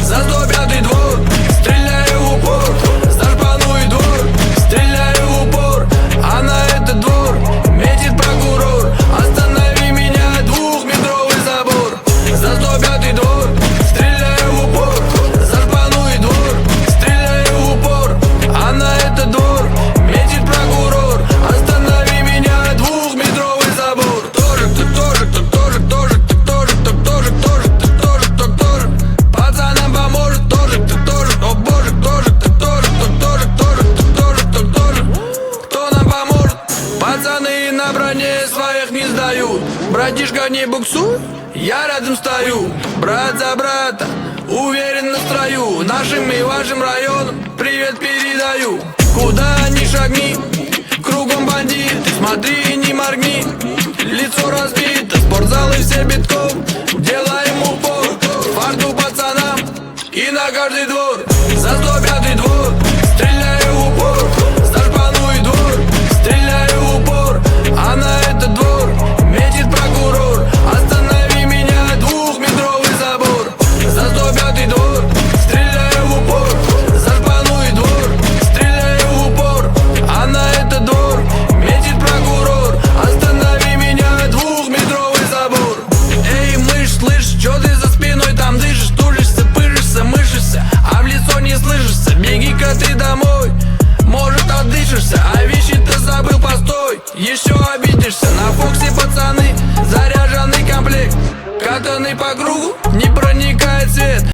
За 105-й двор, стреляю в упор. За шпану и двор, стреляю в упор. А на этот двор метит прокурор. Останови меня, двухметровый забор. За 105-й двор, стреляю в упор. За шпану и двор, стреляю в упор. А на этот двор метит прокурор. Останови меня, двухметровый забор. Тоже, кто тоже, кто тоже, тоже, кто тоже, кто тоже, тоже, кто тоже, кто тоже. Пацанам поможет тоже, кто тоже, о боже, тоже, кто тоже, кто тоже, тоже, кто тоже, кто тоже. Кто нам поможет? Пацаны на броне своих не сдают. Братишка, не буксуй, я рядом стою. Брат за брата, уверен на строю. Нашим и вашим районам привет передаю. Куда ни шагни, кругом бандиты. Смотри, не моргни, лицо разбито. Спортзалы все битком, делаем упор. Фарту пацанам и на каждый двор. За 105-й двор, стреляю в упор. За шпану и двор, стреляю в упор. А на этот двор метит прокурор. Останови меня, двухметровый забор. За 105-й двор, стреляю в упор. За шпану и двор, стреляю в упор. А на этот двор метит прокурор. Останови меня, двухметровый забор. Эй, мышь, слышь, чё ты за спиной там дышишь? Тужишься, пыжишься, мышишься, а в лицо не слышишься. Беги-ка ты домой, может отдышишься. А вещи-то забыл, постой, еще обидишься. На Фоксе пацаны, заряженный комплект. Катанный по кругу, не про